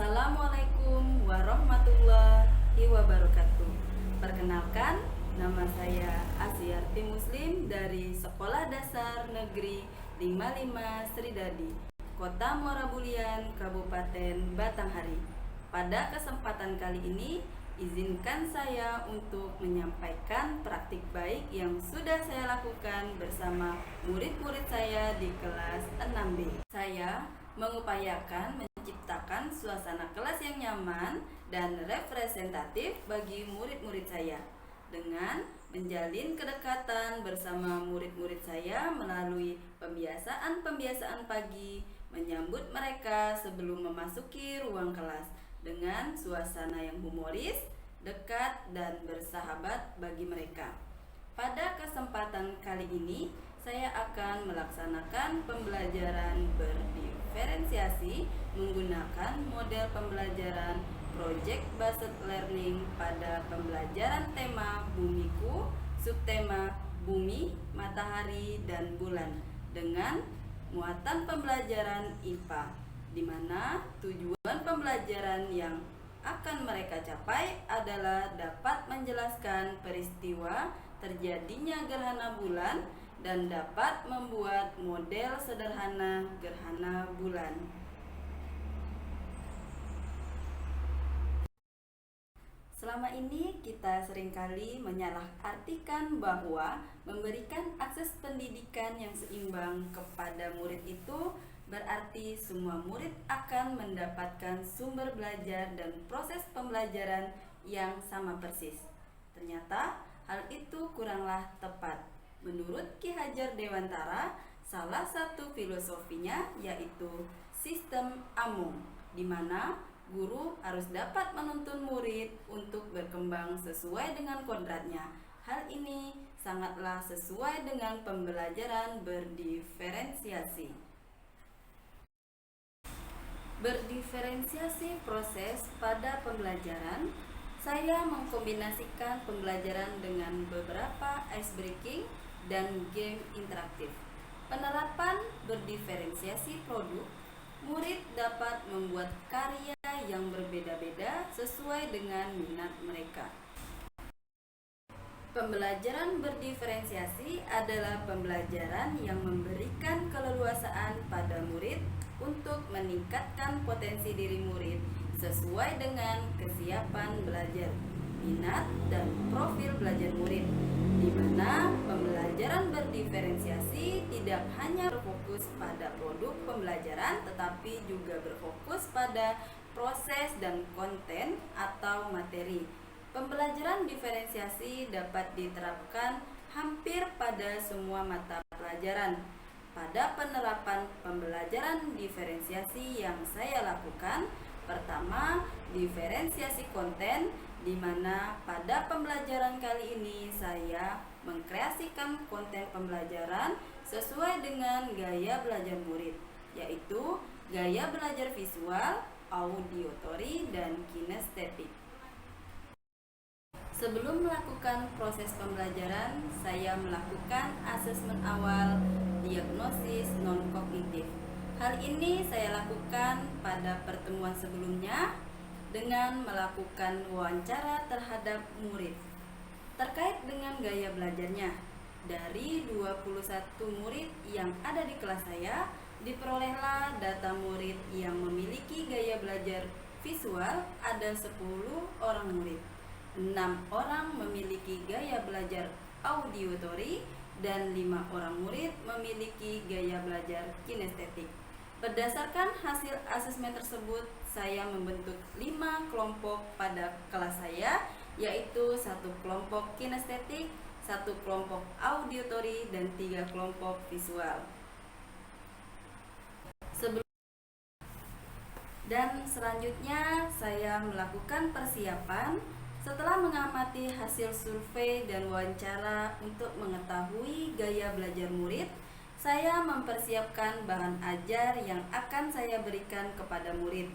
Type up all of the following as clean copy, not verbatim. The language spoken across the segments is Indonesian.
Assalamualaikum warahmatullahi wabarakatuh. Perkenalkan, nama saya Asyarti Muslim dari Sekolah Dasar Negeri 55 Sridadi, Kota Muara Bulian, Kabupaten Batanghari. Pada kesempatan kali ini, izinkan saya untuk menyampaikan praktik baik yang sudah saya lakukan bersama murid-murid saya di kelas 6B. Saya mengupayakan menciptakan suasana kelas yang nyaman dan representatif bagi murid-murid saya dengan menjalin kedekatan bersama murid-murid saya melalui pembiasaan-pembiasaan pagi, menyambut mereka sebelum memasuki ruang kelas dengan suasana yang humoris, dekat, dan bersahabat bagi mereka. Pada kesempatan kali ini, saya akan melaksanakan pembelajaran berdiferensiasi menggunakan model pembelajaran Project Based Learning pada pembelajaran tema Bumiku, subtema Bumi, Matahari, dan Bulan dengan muatan pembelajaran IPA, di mana tujuan pembelajaran yang akan mereka capai adalah dapat menjelaskan peristiwa terjadinya gerhana bulan dan dapat membuat model sederhana gerhana bulan. Selama ini kita seringkali menyalahartikan bahwa memberikan akses pendidikan yang seimbang kepada murid itu berarti semua murid akan mendapatkan sumber belajar dan proses pembelajaran yang sama persis. Ternyata hal itu kuranglah tepat. Menurut Ki Hajar Dewantara, salah satu filosofinya yaitu sistem Amung, di mana guru harus dapat menuntun murid untuk berkembang sesuai dengan kodratnya. Hal ini sangatlah sesuai dengan pembelajaran berdiferensiasi. Berdiferensiasi proses pada pembelajaran, saya mengkombinasikan pembelajaran dengan beberapa ice breaking dan game interaktif. Penerapan berdiferensiasi produk, murid dapat membuat karya yang berbeda-beda sesuai dengan minat mereka. Pembelajaran berdiferensiasi adalah pembelajaran yang memberikan keleluasaan pada murid untuk meningkatkan potensi diri murid sesuai dengan kesiapan belajar, minat, dan profil belajar murid, di mana pembelajaran berdiferensiasi tidak hanya berfokus pada produk pembelajaran tetapi juga berfokus pada proses dan konten atau materi. Pembelajaran diferensiasi dapat diterapkan hampir pada semua mata pelajaran. Pada penerapan pembelajaran diferensiasi yang saya lakukan, pertama, diferensiasi konten, di mana pada pembelajaran kali ini saya mengkreasikan konten pembelajaran sesuai dengan gaya belajar murid, yaitu gaya belajar visual, auditory, dan kinestetik. Sebelum melakukan proses pembelajaran, saya melakukan asesmen awal diagnosis non-kognitif. Hal ini saya lakukan pada pertemuan sebelumnya dengan melakukan wawancara terhadap murid terkait dengan gaya belajarnya. Dari 21 murid yang ada di kelas saya, diperolehlah data murid yang memiliki gaya belajar visual ada 10 orang murid. 6 orang memiliki gaya belajar auditory dan 5 orang murid memiliki gaya belajar kinestetik. Berdasarkan hasil asesmen tersebut, saya membentuk 5 kelompok pada kelas saya, yaitu 1 kelompok kinestetik, 1 kelompok auditory, dan 3 kelompok visual. Dan selanjutnya saya melakukan persiapan setelah mengamati hasil survei dan wawancara untuk mengetahui gaya belajar murid. Saya mempersiapkan bahan ajar yang akan saya berikan kepada murid.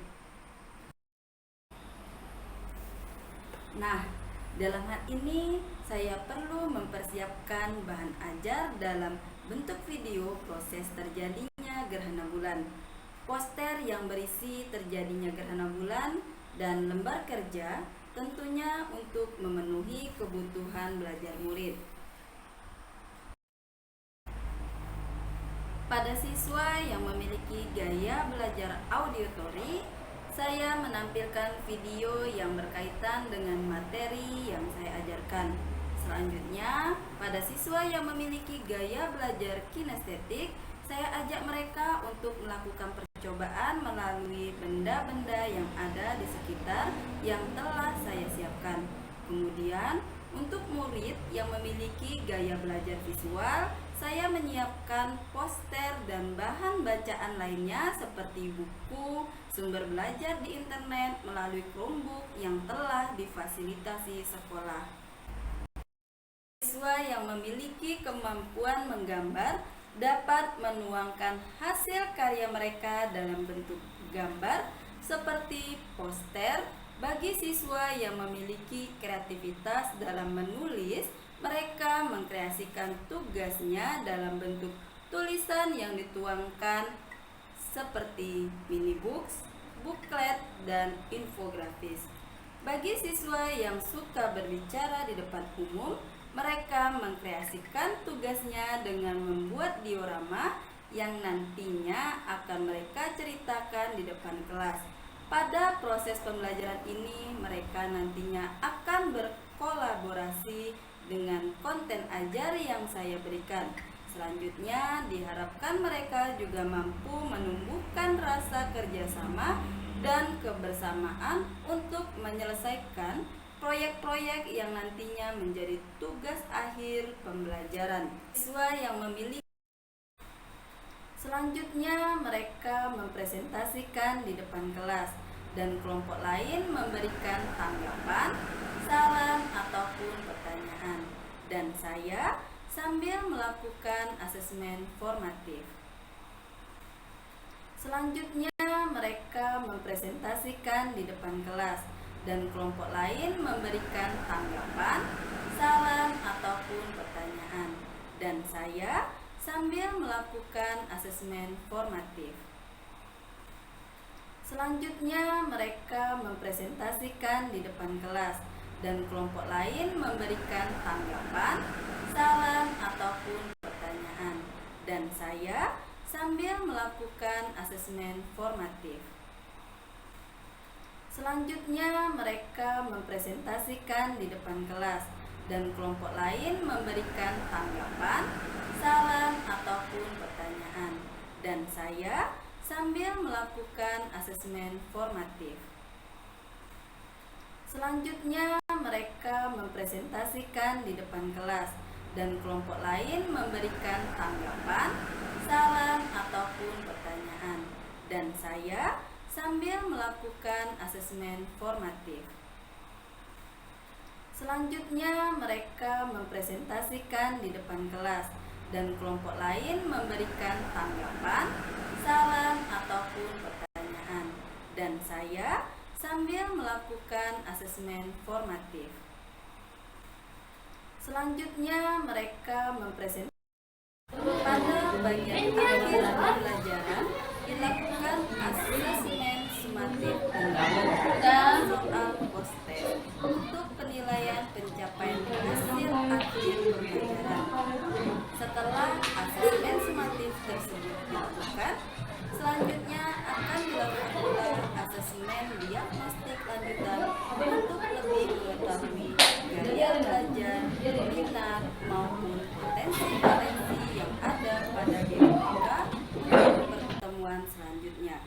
Nah, dalam hal ini saya perlu mempersiapkan bahan ajar dalam bentuk video proses terjadinya gerhana bulan. poster yang berisi terjadinya gerhana bulan, dan lembar kerja tentunya untuk memenuhi kebutuhan belajar murid. Pada siswa yang memiliki gaya belajar auditory, saya menampilkan video yang berkaitan dengan materi yang saya ajarkan. Selanjutnya, pada siswa yang memiliki gaya belajar kinestetik, saya ajak mereka untuk melakukan percobaan melalui benda-benda yang ada di sekitar yang telah saya siapkan. Kemudian, untuk murid yang memiliki gaya belajar visual, saya menyiapkan poster dan bahan bacaan lainnya seperti buku, sumber belajar di internet melalui Chromebook yang telah difasilitasi sekolah. Siswa yang memiliki kemampuan menggambar dapat menuangkan hasil karya mereka dalam bentuk gambar seperti poster. Bagi siswa yang memiliki kreativitas dalam menulis, mereka mengkreasikan tugasnya dalam bentuk tulisan yang dituangkan seperti minibooks, booklet, dan infografis. Bagi siswa yang suka berbicara di depan umum, mereka mengkreasikan tugasnya dengan membuat diorama yang nantinya akan mereka ceritakan di depan kelas. Pada proses pembelajaran ini, mereka nantinya akan berkolaborasi dengan konten ajar yang saya berikan. Selanjutnya, diharapkan mereka juga mampu menumbuhkan rasa kerjasama dan kebersamaan untuk menyelesaikan proyek-proyek yang nantinya menjadi tugas akhir pembelajaran. Siswa yang memiliki Selanjutnya, mereka mempresentasikan di depan kelas dan kelompok lain memberikan tanggapan, saran, ataupun pertanyaan. Dan saya sambil melakukan asesmen formatif. Selanjutnya, mereka mempresentasikan di depan kelas dan kelompok lain memberikan tanggapan, saran, ataupun pertanyaan. Dan saya sambil melakukan asesmen formatif. Selanjutnya, mereka mempresentasikan di depan kelas dan kelompok lain memberikan tanggapan, saran, ataupun pertanyaan. Dan saya sambil melakukan asesmen formatif. Selanjutnya, mereka mempresentasikan di depan kelas dan kelompok lain memberikan tanggapan, saran, ataupun pertanyaan. Dan saya sambil melakukan asesmen formatif. Selanjutnya, mereka mempresentasikan di depan kelas dan kelompok lain memberikan tanggapan, saran, ataupun pertanyaan. Dan saya sambil melakukan asesmen formatif. Selanjutnya, mereka mempresentasikan di depan kelas dan kelompok lain memberikan tanggapan, saran, ataupun pertanyaan. Dan saya sambil melakukan asesmen formatif. Selanjutnya, mereka mempresentasikan pada bagian akhir pembelajaran dilakukan asesmen sumatif dan soal poster untuk penilaian pencapaian hasil akhir pembelajaran. Setelah asesmen sumatif tersebut dilakukan, selanjutnya akan dilakukan pula asesmen diagnostik lanjutan untuk lebih mengetahui gaya belajar, minat, maupun potensi-potensi yang ada pada diri mereka untuk pertemuan selanjutnya.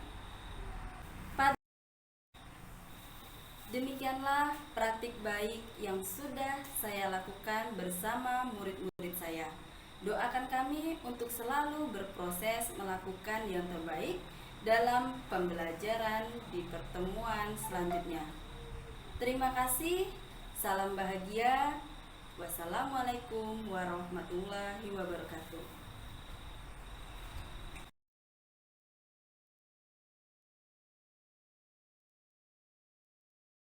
Demikianlah praktik baik yang sudah saya lakukan bersama murid-murid saya. Doakan kami untuk selalu berproses melakukan yang terbaik dalam pembelajaran di pertemuan selanjutnya. Terima kasih, salam bahagia. Wassalamualaikum warahmatullahi wabarakatuh.